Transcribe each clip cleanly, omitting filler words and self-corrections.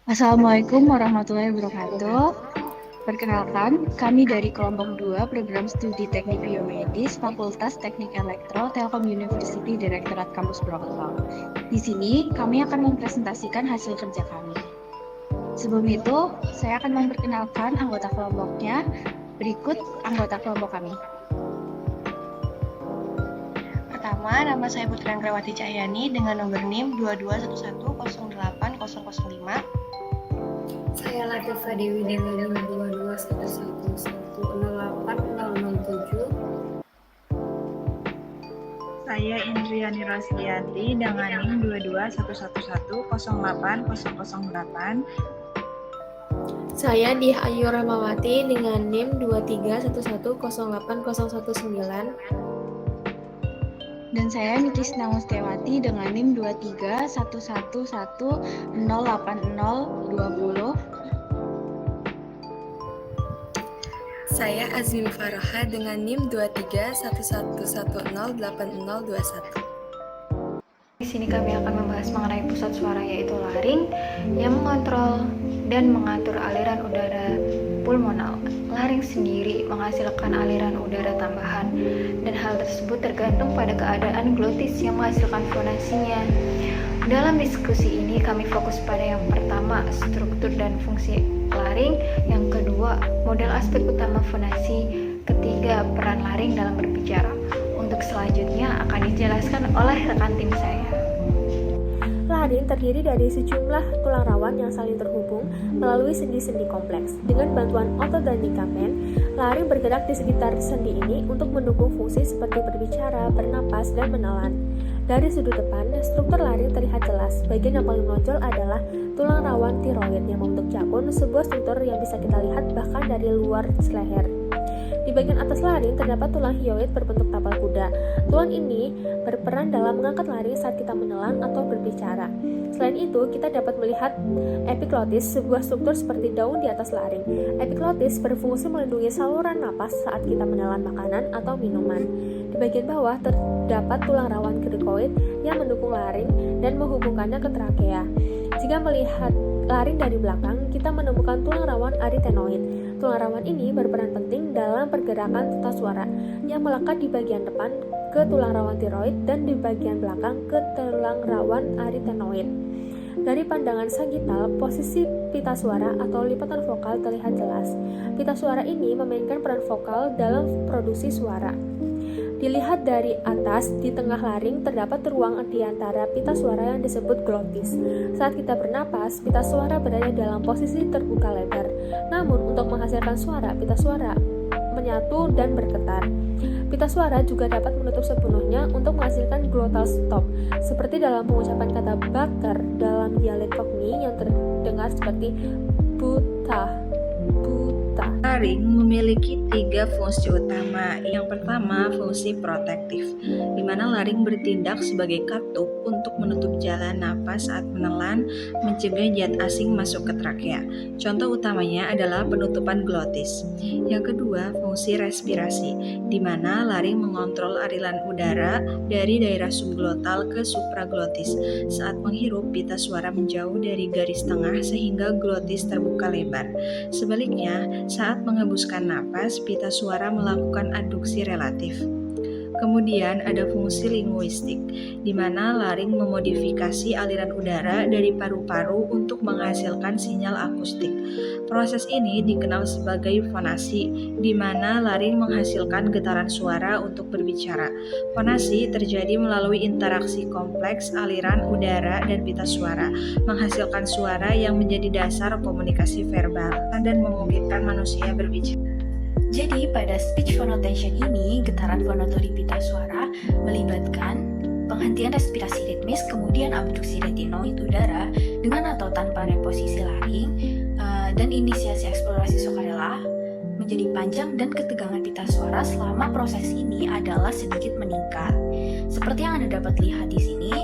Assalamualaikum warahmatullahi wabarakatuh. Perkenalkan, kami dari kelompok 2 Program Studi Teknik Biomedis Fakultas Teknik Elektro Telkom University Direktorat Kampus Brockton. Di sini, kami akan mempresentasikan hasil kerja kami. Sebelum itu, saya akan memperkenalkan anggota kelompoknya. Berikut anggota kelompok kami. Pertama, nama saya Putri Anggrawati Cahyani dengan nomor NIM 221108005. Saya Latifa Dewi dengan NIM 221108007. Saya Indriani Rosdianti dengan NIM 221108008. Saya Diah Ayu Ramawati dengan NIM 231108019. Dan saya Nikis Namustiawati dengan NIM 23111080020. Saya Azmi Faraha dengan NIM 23111108021. Di sini kami akan membahas mengenai pusat suara yaitu laring yang mengontrol dan mengatur aliran udara pulmonal. Laring sendiri menghasilkan aliran udara tambahan dan hal tersebut tergantung pada keadaan glotis yang menghasilkan fonasinya. Dalam diskusi ini kami fokus pada yang pertama, struktur dan fungsi laring, yang kedua, model aspek utama fonasi, ketiga, peran laring dalam berbicara. Untuk selanjutnya akan dijelaskan oleh rekan tim saya. Laring terdiri dari sejumlah tulang rawan yang saling terhubung melalui sendi-sendi kompleks. Dengan bantuan otot dan ligamen, laring bergerak di sekitar sendi ini untuk mendukung fungsi seperti berbicara, bernapas, dan menelan. Dari sudut depan, struktur laring terlihat jelas. Bagian yang paling menonjol adalah tulang rawan tiroid yang membentuk jakun, sebuah struktur yang bisa kita lihat bahkan dari luar leher. Di bagian atas laring terdapat tulang hyoid berbentuk tapal kuda. Tulang ini berperan dalam mengangkat laring saat kita menelan atau berbicara. Selain itu, kita dapat melihat epiglotis, sebuah struktur seperti daun di atas laring. Epiglotis berfungsi melindungi saluran napas saat kita menelan makanan atau minuman. Di bagian bawah terdapat tulang rawan cricoid yang mendukung laring dan menghubungkannya ke trakea. Jika melihat laring dari belakang, kita menemukan tulang rawan arytenoid. Tulang rawan ini berperan penting dalam pergerakan pita suara yang melekat di bagian depan ke tulang rawan tiroid dan di bagian belakang ke tulang rawan arytenoid. Dari pandangan sagital, posisi pita suara atau lipatan vokal terlihat jelas. Pita suara ini memainkan peran vokal dalam produksi suara. Dilihat dari atas, di tengah laring terdapat ruang di antara pita suara yang disebut glotis. Saat kita bernapas, pita suara berada dalam posisi terbuka lebar. Namun, untuk menghasilkan suara, pita suara menyatu dan bergetar. Pita suara juga dapat menutup sepenuhnya untuk menghasilkan glottal stop, seperti dalam pengucapan kata butter dalam dialek Cockney yang terdengar seperti buta. Laring memiliki 3 fungsi utama. Yang pertama, fungsi protektif, di mana laring bertindak sebagai katup untuk menutup jalan napas saat menelan, mencegah zat asing masuk ke trakea. Contoh utamanya adalah penutupan glotis. Yang kedua, fungsi respirasi, di mana laring mengontrol aliran udara dari daerah subglotal ke supraglotis. Saat menghirup, pita suara menjauh dari garis tengah sehingga glotis terbuka lebar. Sebaliknya, saat mengembuskan napas, pita suara melakukan adduksi relatif. Kemudian ada fungsi linguistik, di mana laring memodifikasi aliran udara dari paru-paru untuk menghasilkan sinyal akustik. Proses ini dikenal sebagai fonasi, di mana laring menghasilkan getaran suara untuk berbicara. Fonasi terjadi melalui interaksi kompleks aliran udara dan pita suara, menghasilkan suara yang menjadi dasar komunikasi verbal dan memungkinkan manusia berbicara. Jadi pada speech phonotation ini, getaran fonotori pita suara melibatkan penghentian respirasi ritmis, kemudian abduksi retinoid udara dengan atau tanpa reposisi laring, dan inisiasi eksplorasi sukarela menjadi panjang dan ketegangan pita suara selama proses ini adalah sedikit meningkat. Seperti yang Anda dapat lihat di sini,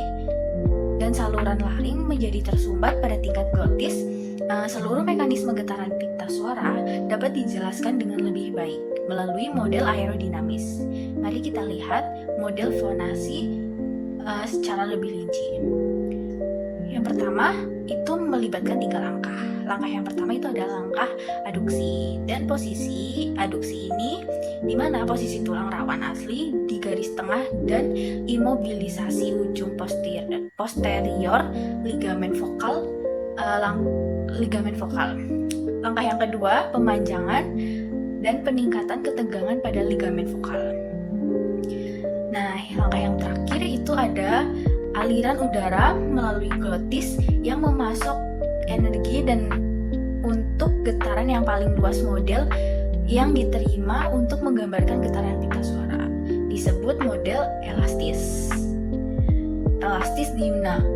dan saluran laring menjadi tersumbat pada tingkat glotis. Seluruh mekanisme getaran pita suara dapat dijelaskan dengan lebih baik melalui model aerodinamis. Mari kita lihat model fonasi secara lebih rinci. Yang pertama, itu melibatkan 3 langkah. Langkah yang pertama itu adalah langkah aduksi. Dan posisi aduksi ini di mana posisi tulang rawan asli di garis tengah dan imobilisasi ujung posterior ligamen vokal. Langkah yang kedua, pemanjangan dan peningkatan ketegangan pada ligamen vokal. Nah, langkah yang terakhir itu ada aliran udara melalui glotis yang memasok energi dan untuk getaran yang paling luas model yang diterima untuk menggambarkan getaran pita suara disebut model elastis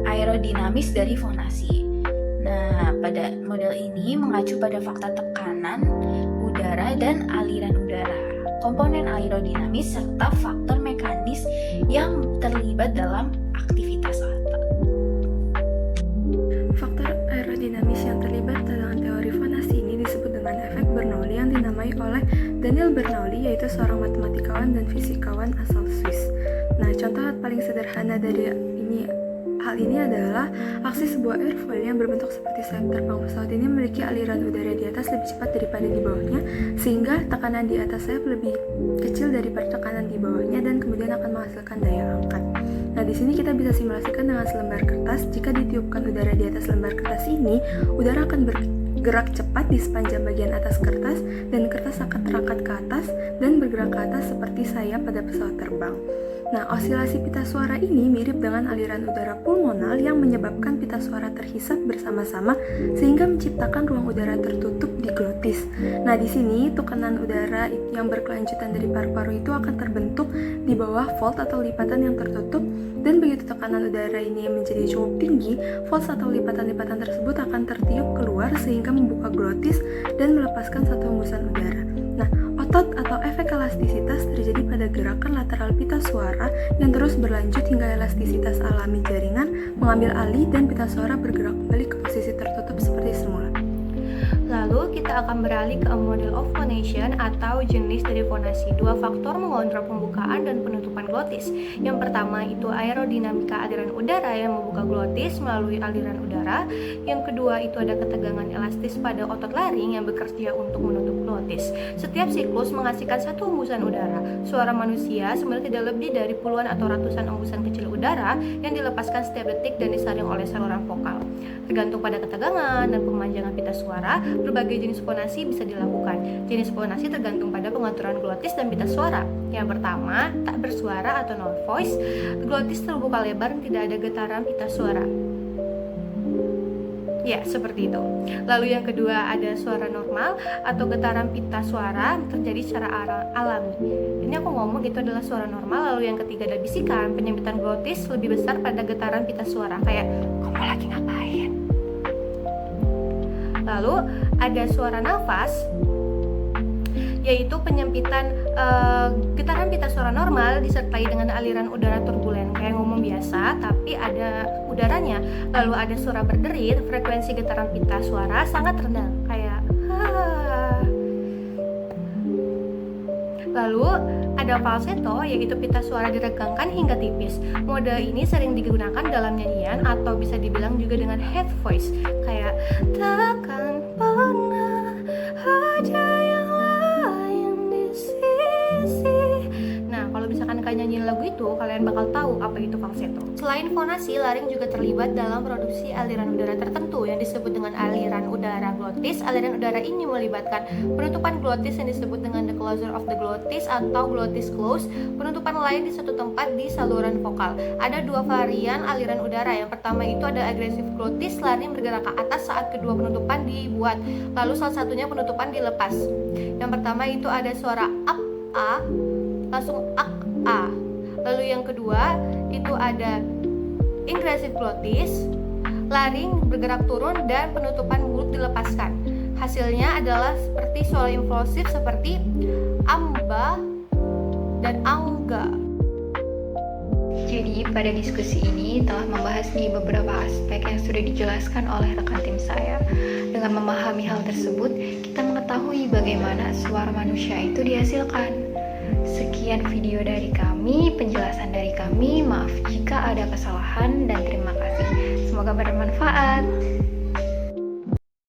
aerodinamis dari fonasi. Nah, pada model ini mengacu pada fakta tekanan udara dan aliran udara, komponen aerodinamis serta faktor mekanis yang terlibat dalam aktivitas otot. Faktor aerodinamis yang terlibat dalam teori fonasi ini disebut dengan efek Bernoulli yang dinamai oleh Daniel Bernoulli, yaitu seorang matematikawan dan fisikawan asal Swiss. Nah, contoh paling sederhana dari hal ini adalah aksi sebuah airfoil yang berbentuk seperti sayap terbang. Pesawat ini memiliki aliran udara di atas lebih cepat daripada di bawahnya, sehingga tekanan di atas sayap lebih kecil daripada tekanan di bawahnya dan kemudian akan menghasilkan daya angkat. Nah, di sini kita bisa simulasikan dengan selembar kertas. Jika ditiupkan udara di atas lembar kertas ini, udara akan bergerak cepat di sepanjang bagian atas kertas dan kertas akan terangkat ke atas dan bergerak ke atas seperti sayap pada pesawat terbang. Nah, osilasi pita suara ini mirip dengan aliran udara pulmonal yang menyebabkan pita suara terhisap bersama-sama sehingga menciptakan ruang udara tertutup di glotis. Nah, di sini tekanan udara yang berkelanjutan dari paru-paru itu akan terbentuk di bawah vault atau lipatan yang tertutup, dan begitu tekanan udara ini menjadi cukup tinggi, vault atau lipatan-lipatan tersebut akan tertiup keluar sehingga membuka glotis dan melepaskan satu hembusan udara. Nah, otot atau efek elastisitas terjadi pada gerakan lateral pita suara yang terus berlanjut hingga elastisitas alami jaringan mengambil alih dan pita suara bergerak kembali ke posisi tertutup seperti semula. Lalu kita akan beralih ke model of phonation atau jenis dari fonasi. Dua faktor mengontrol pembukaan dan penutupan glotis. Yang pertama itu aerodinamika aliran udara yang membuka glotis melalui aliran udara. Yang kedua itu ada ketegangan elastis pada otot laring yang bekerja untuk menutup glotis. Setiap siklus menghasilkan satu hembusan udara. Suara manusia sebenarnya tidak lebih dari puluhan atau ratusan hembusan kecil udara yang dilepaskan setiap detik dan disaring oleh saluran vokal. Tergantung pada ketegangan dan pemanjangan pita suara, berbagai jenis fonasi bisa dilakukan. Jenis fonasi tergantung pada pengaturan glotis dan pita suara. Yang pertama, tak bersuara atau no voice. Glotis terbuka lebar dan tidak ada getaran pita suara. Ya, seperti itu. Lalu yang kedua ada suara normal atau getaran pita suara terjadi secara alami. Ini aku ngomong itu adalah suara normal. Lalu yang ketiga ada bisikan, penyempitan glotis lebih besar pada getaran pita suara. Kayak, kamu lagi ngapain? Lalu ada suara nafas, yaitu penyempitan getaran pita suara normal disertai dengan aliran udara turbulen kayak ngomong biasa tapi ada udaranya. Lalu ada suara berderit, frekuensi getaran pita suara sangat rendah kayak Lalu ada falsetto, yaitu pita suara diregangkan hingga tipis. Mode ini sering digunakan dalam nyanyian atau bisa dibilang juga dengan head voice kayak takkan pernah ada yang lain di sisi. Nah, kalau misalkan kalian nyanyiin lagu itu, kalian bakal tahu apa itu falsetto. Selain fonasi, laring juga terlibat dalam produksi aliran udara tertentu yang disebut dengan aliran udara glotis. Aliran udara ini melibatkan penutupan glotis yang disebut dengan the closure of the glottis atau glottis close, penutupan lain di suatu tempat di saluran vokal. Ada dua varian aliran udara. Yang pertama itu ada agresif glottis, laring bergerak ke atas saat kedua penutupan dibuat. Lalu salah satunya penutupan dilepas. Yang pertama itu ada suara up a, langsung ak a. Lalu yang kedua itu ada ingressive glottis, laring bergerak turun dan penutupan mulut dilepaskan. Hasilnya adalah seperti suara implosif seperti amba dan angga. Jadi pada diskusi ini telah membahas nih beberapa aspek yang sudah dijelaskan oleh rekan tim saya. Dengan memahami hal tersebut, kita mengetahui bagaimana suara manusia itu dihasilkan. Sekian video dari kami, penjelasan dari kami. Maaf jika ada kesalahan dan terima kasih. Semoga bermanfaat.